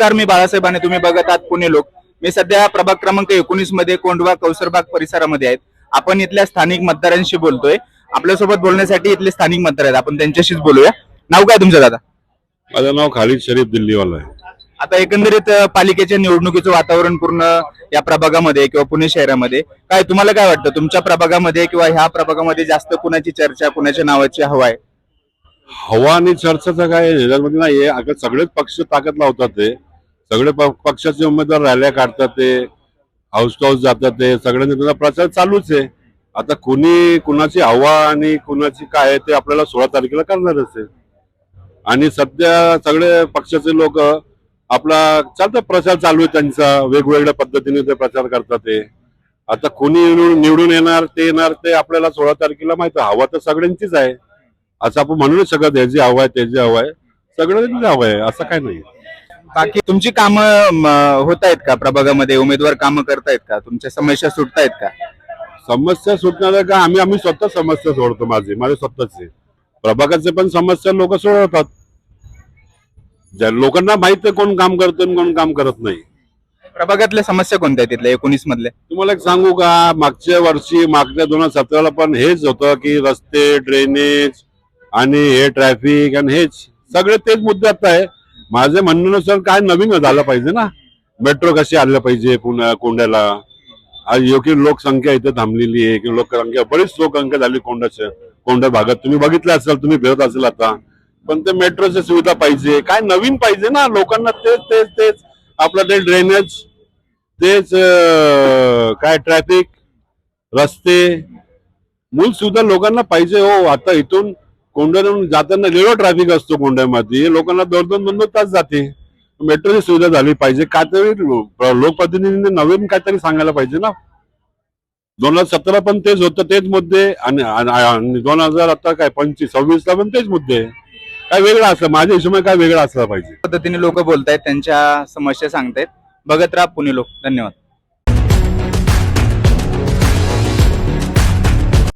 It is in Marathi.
नमस्कार, मी बाळासाहेब आणि तुम्ही बघत आहात पुणे लोक. मी सध्या प्रभाग क्रमांक 19 मध्ये कोंढवा कौसरबाग परिसरामध्ये आहेत. आपण इथल्या स्थानिक मतदारांशी बोलतोय. आपल्यासोबत बोलण्यासाठी इथले स्थानिक मतदार आहेत, आपण त्यांच्याशीच बोलूया. नाव काय तुमचं दादा? माझं नाव खालिद शरीफ दिल्लीवाला आहे. आता एकंदरीत पालिकेच्या निवडणुकीचं वातावरण पूर्ण या प्रभागामध्ये किंवा पुणे शहरामध्ये काय तुम्हाला काय वाटतं? तुमच्या प्रभागामध्ये किंवा ह्या प्रभागामध्ये जास्त कुणाची चर्चा, कुणाच्या नावाची हवा आहे? हवा आणि चर्चाचं काय ह्याच्यामध्ये नाहीये. आता सगळेच पक्ष ताकद लावतात. ते सगळे पक्षाचे उमेदवार रॅल्या काढतात, ते हाऊस टू हाऊस जातात, ते सगळ्यांनी त्यांचा प्रचार चालूच आहे. आता कुणाची हवा आणि कुणाची काय आहे ते आपल्याला 16 तारखेला करणारच आहे. आणि सध्या सगळे पक्षाचे लोक आपला चालतं प्रचार चालू आहे त्यांचा, वेगवेगळ्या पद्धतीने ते प्रचार करतात. ते आता कोणी निवडून येणार ते आपल्याला 16 तारखेला माहिती आहे. हवा तर सगळ्यांचीच आहे, असं आपण म्हणूनच शकत ह्याची हवा आहे त्याची हवा आहे, सगळ्यांची हवा आहे असं काय नाही. बाकी तुमची कामं होत आहेत का? प्रभागामध्ये उमेदवार कामं करतायत का? तुमच्या समस्या सुटतायत का? समस्या सुटणार का? आम्ही स्वतः समस्या सोडतो. माझे स्वतःचे प्रभागाचे पण समस्या लोक सोडवतात. ज्या लोकांना माहित आहे कोण काम करतो आणि कोण काम करत नाही. प्रभागातल्या समस्या कोणत्या आहेत तिथल्या 19 मधल्या? तुम्हाला एक सांगू का, मागच्या 2017ला पण हेच होतं की रस्ते, ड्रेनेज आणि हे ट्रॅफिक आणि हेच सगळे तेच मुद्दे आता आहे. माझे म्हणण्यानुसार काय नवीन झालं पाहिजे ना. मेट्रो कशी आलं पाहिजे कोंड्याला. आज योग्य लोकसंख्या इथे थांबलेली आहे की लोकसंख्या बरीच लोकसंख्या झाली कोंढा भागात. तुम्ही बघितलं असेल, तुम्ही फिरत असेल आता. पण ते मेट्रोची सुविधा पाहिजे, काय नवीन पाहिजे ना. लोकांना तेच आपलं ते ड्रेनेज, तेच काय ट्रॅफिक, रस्ते, मूल सुविधा लोकांना पाहिजे हो. आता इथून कोंढ्यातून जाताना लेलो ट्रॅफिक असतो कोंढ्यामध्ये, लोकांना 2-2 तास जाते. मेट्रोची सुविधा झाली पाहिजे. काहीतरी लोकप्रतिनिधींनी नवीन काहीतरी सांगायला पाहिजे ना. 2017 पण तेच होतं, तेच मुद्दे. आणि 2000 आता काय 25-26ला पण तेच मुद्दे. काय वेगळं असलं, माझ्या हिशोबाने काय वेगळं असलं पाहिजे. पद्धतीने लोक बोलतायत, त्यांच्या समस्या सांगतायत. बघत राहा पुणे लोक. धन्यवाद.